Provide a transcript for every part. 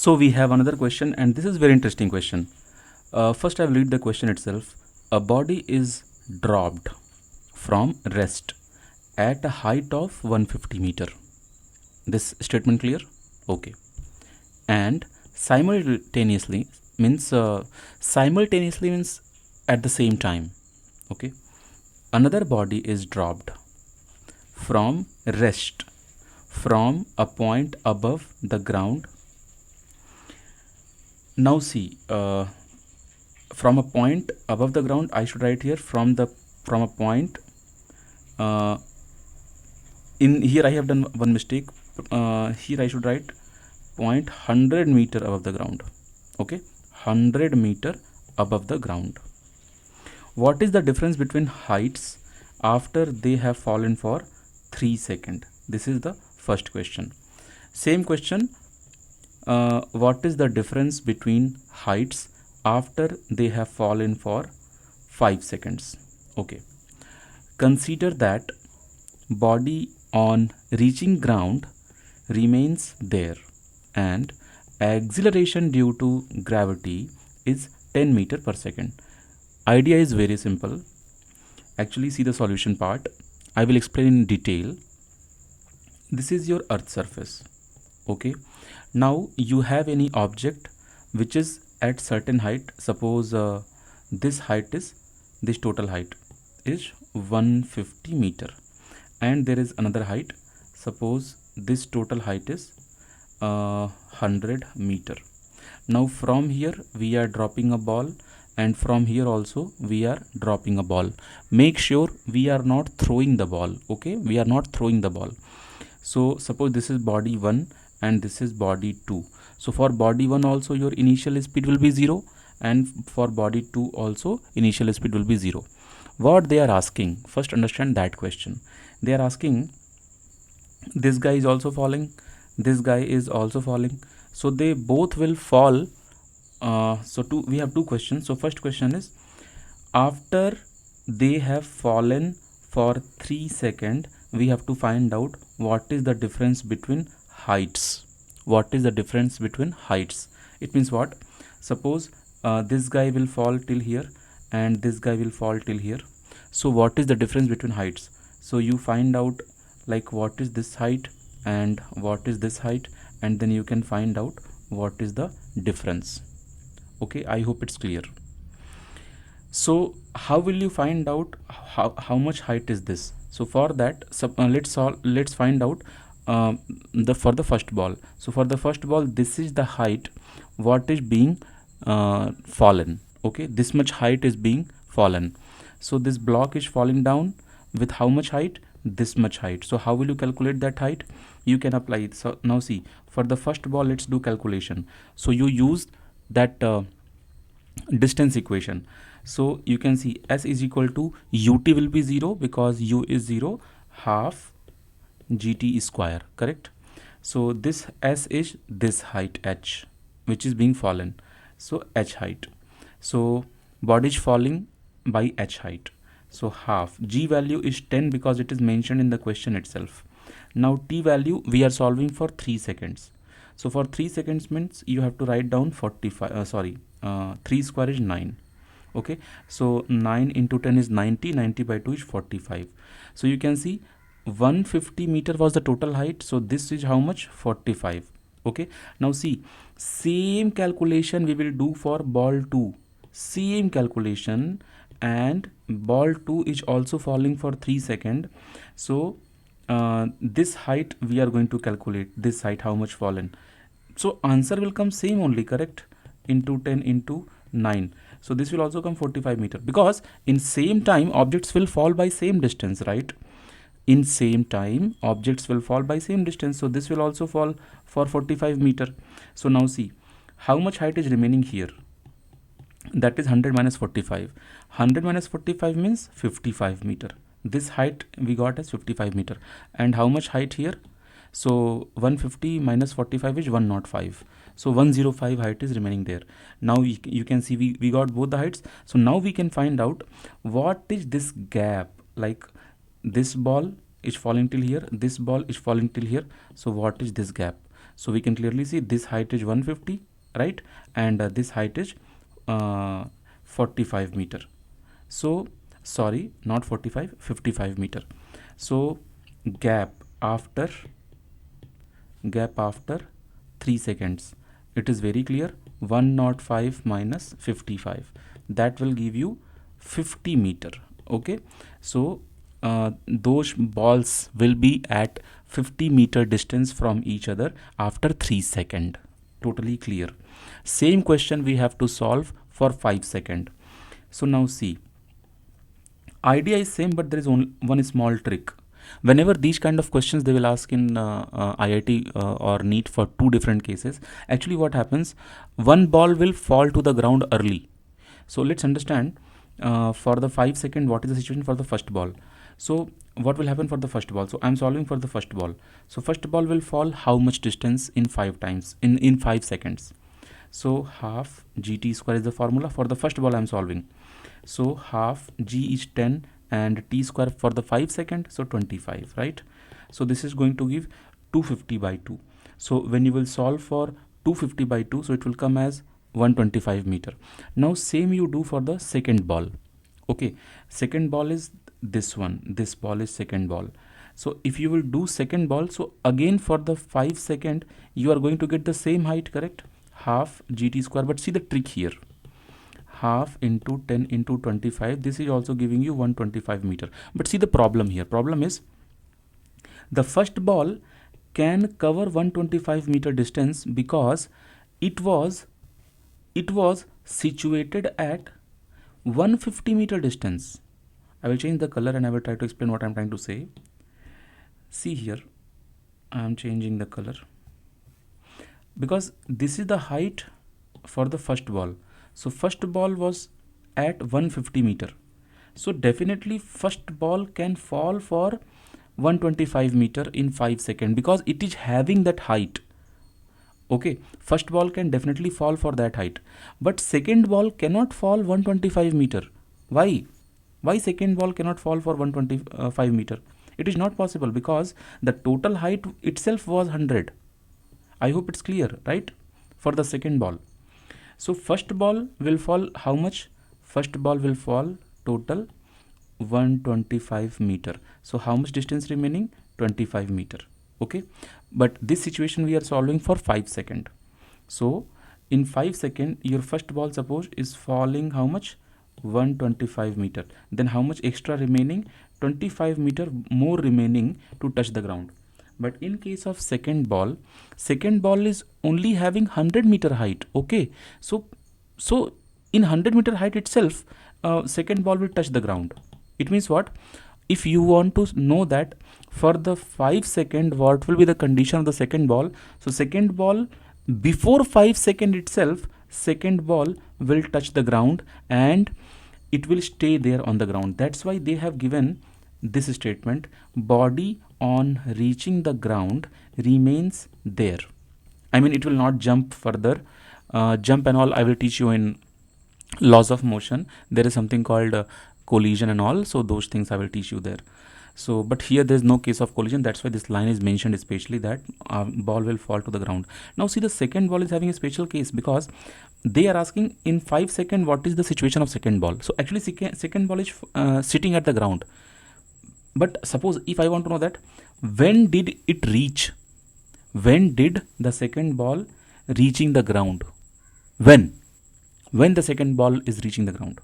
So we have another question, and this is very interesting question. First I will read the question itself. A body is dropped from rest at a height of 150 meter. This statement clear? Okay. And simultaneously means at the same time. Okay. Another body is dropped from rest from a point above the ground. Now see, from a point above the ground, I should write here from a point. In here I have done one mistake. Here I should write point 100 meter above the ground. Okay, 100 meter above the ground. What is the difference between heights after they have fallen for 3 seconds? This is the first question. Same question. What is the difference between heights after they have fallen for 5 seconds? Okay. Consider that body on reaching ground remains there and acceleration due to gravity is 10 meter per second. Idea is very simple. Actually, see the solution part. I will explain in detail. This is your earth surface. Okay. Now you have any object which is at certain height. Suppose this total height is 150 meter, and there is another height. Suppose this total height is 100 meter. Now from here we are dropping a ball, and from here also we are dropping a ball. Make sure we are not throwing the ball. Okay, we are not throwing the ball. So suppose this is body 1 and this is body 2. So for body 1 also your initial speed will be 0, and for body 2 also initial speed will be 0. What they are asking, first understand that question. They are asking, this guy is also falling, this guy is also falling, so they both will fall. We have two questions. So first question is, after they have fallen for 3 seconds, we have to find out what is the difference between heights. What is the difference between heights? It means what? Suppose this guy will fall till here and this guy will fall till here. So what is the difference between heights? So you find out like what is this height and what is this height, and then you can find out what is the difference. Okay, I hope it's clear. So how will you find out how much height is this? So for that, let's find out for the first ball. So for the first ball, this is the height what is being fallen. Okay, this much height is being fallen. So this block is falling down with how much height? This much height. So how will you calculate that height? You can apply it. So now see, for the first ball, let's do calculation. So you use that distance equation. So you can see S is equal to ut will be 0 because u is 0, half gt square, correct? So this S is this height h which is being fallen, so h height. So body is falling by h height, so half. G value is 10 because it is mentioned in the question itself. Now t value we are solving for 3 seconds. So for 3 seconds means you have to write down 3 square is 9. Okay, so 9 into 10 is 90, 90 by 2 is 45. So you can see 150 meter was the total height, so this is how much? 45. Okay, now see, same calculation we will do for ball 2, same calculation, and ball 2 is also falling for 3 seconds. So this height we are going to calculate, this height how much fallen. So answer will come same only, correct? Into 10 into 9. So this will also come 45 meter, because in same time objects will fall by same distance, right? In same time objects will fall by same distance, so this will also fall for 45 meter. So now see, how much height is remaining here? That is 100 minus 45. 100 minus 45 means 55 meter. This height we got as 55 meter. And how much height here? So 150 minus 45 is 105. So 105 height is remaining there. Now you can see we got both the heights. So now we can find out what is this gap. Like this ball is falling till here, this ball is falling till here. So what is this gap? So we can clearly see this height is 150, right, and this height is 45 meter. So sorry, not 45, 55 meter. So gap after 3 seconds, it is very clear, 105 minus 55, that will give you 50 meter. Okay, so those balls will be at 50 meter distance from each other after 3 seconds. Totally clear. Same question we have to solve for 5 seconds. So now see, idea is same, but there is only one small trick. Whenever these kind of questions they will ask in IIT or NEET for two different cases, actually what happens, one ball will fall to the ground early. So let's understand for the 5 second what is the situation for the first ball. So what will happen for the first ball? So I'm solving for the first ball. So first ball will fall how much distance in 5 times in 5 seconds. So half gt square is the formula for the first ball I'm solving. So half g is 10 and t square for the 5 second, so 25, right? So this is going to give 250 by 2. So when you will solve for 250 by 2, so it will come as 125 meter. Now same you do for the second ball. Okay, second ball is this one, this ball is second ball. So if you will do second ball, so again for the 5 second you are going to get the same height, correct? Half gt square, but see the trick here, half into 10 into 25, this is also giving you 125 meter. But see the problem here, problem is the first ball can cover 125 meter distance because it was situated at 150 meter distance. I will change the color and I will try to explain what I'm trying to say. See here, I am changing the color because this is the height for the first ball. So first ball was at 150 meter. So definitely first ball can fall for 125 meter in 5 seconds because it is having that height. Okay, first ball can definitely fall for that height, but second ball cannot fall 125 meter. Why? Why second ball cannot fall for 125 meter? It is not possible because the total height itself was 100. I hope it's clear, right? For the second ball. So first ball will fall how much? First ball will fall total 125 meter. So how much distance remaining? 25 meter. Okay, but this situation we are solving for 5 seconds. So in 5 seconds your first ball suppose is falling how much? 125 meter. Then how much extra remaining? 25 meter more remaining to touch the ground. But in case of second ball is only having 100 meter height. Okay, so in 100 meter height itself second ball will touch the ground. It means what? If you want to know that for the 5 second what will be the condition of the second ball, so second ball before 5 second itself second ball will touch the ground and it will stay there on the ground. That's why they have given this statement, body on reaching the ground remains there. I mean it will not jump further. Jump and all I will teach you in laws of motion. There is something called collision and all, so those things I will teach you there. So but here there is no case of collision, that's why this line is mentioned especially that ball will fall to the ground. Now see the second ball is having a special case because they are asking in 5 seconds what is the situation of second ball. So actually second ball is sitting at the ground. But suppose if I want to know that when did it reach, when did the second ball reaching the ground, when the second ball is reaching the ground,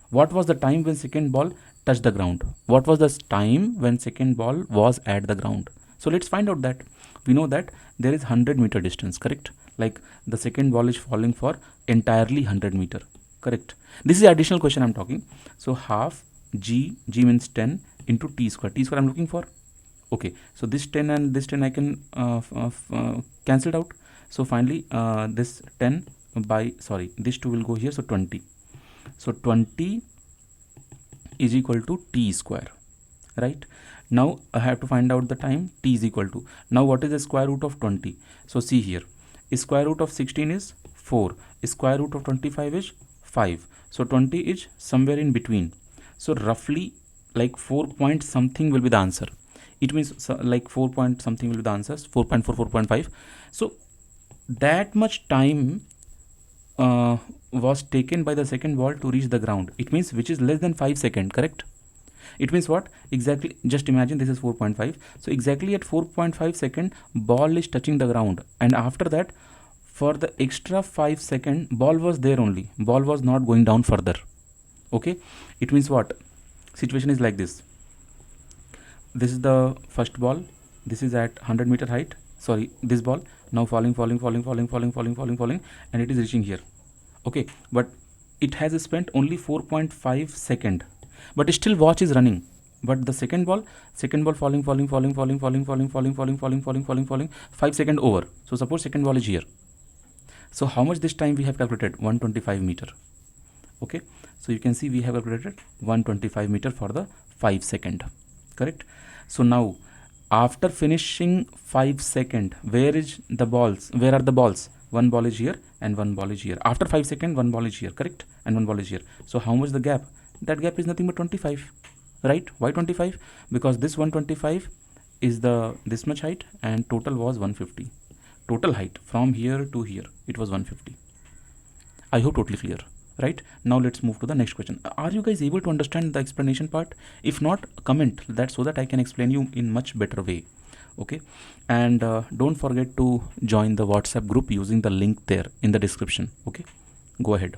what was the time when second ball touched the ground, what was the time when second ball was at the ground. So let's find out that. We know that there is 100 meter distance, correct? Like the second ball is falling for entirely 100 meter, correct? This is the additional question I'm talking. So half g means 10 into t square I'm looking for. Okay, so this 10 and this 10 I can cancel it out. So finally this 10 by this 2 will go here, so 20. So 20 is equal to t square, right? Now I have to find out the time. T is equal to, now what is the square root of 20? So see here, square root of 16 is 4, square root of 25 is 5, so 20 is somewhere in between. So roughly like 4 point something will be the answer. it means like 4 point something will be the answers, 4.4, 4.5. So that much time was taken by the second ball to reach the ground. It means which is less than 5 seconds, correct? It means what exactly? Just imagine this is 4.5. So exactly at 4.5 second, ball is touching the ground, and after that, for the extra 5 second, ball was there only. Ball was not going down further. Okay, it means what? Situation is like this. This is the first ball. This is at 100-meter height. Sorry, this ball now falling, and it is reaching here. Okay, but it has spent only 4.5 second, but still watch is running. But the second ball falling, 5 second over. So suppose second ball is here. So how much this time we have calculated? 125 meter. Okay, so you can see we have calculated 125 meter for the 5 second, correct? So now after finishing 5 second, where is the balls? Where are the balls? One ball is here and one ball is here. After 5 second, one ball is here, correct? And one ball is here. So how much the gap? That gap is nothing but 25, right? Why 25? Because this 125 is the this much height, and total was 150. Total height from here to here, it was 150. I hope totally clear, right? Now let's move to the next question. Are you guys able to understand the explanation part? If not, comment that so that I can explain you in much better way. Okay, and don't forget to join the WhatsApp group using the link there in the description. Okay, go ahead.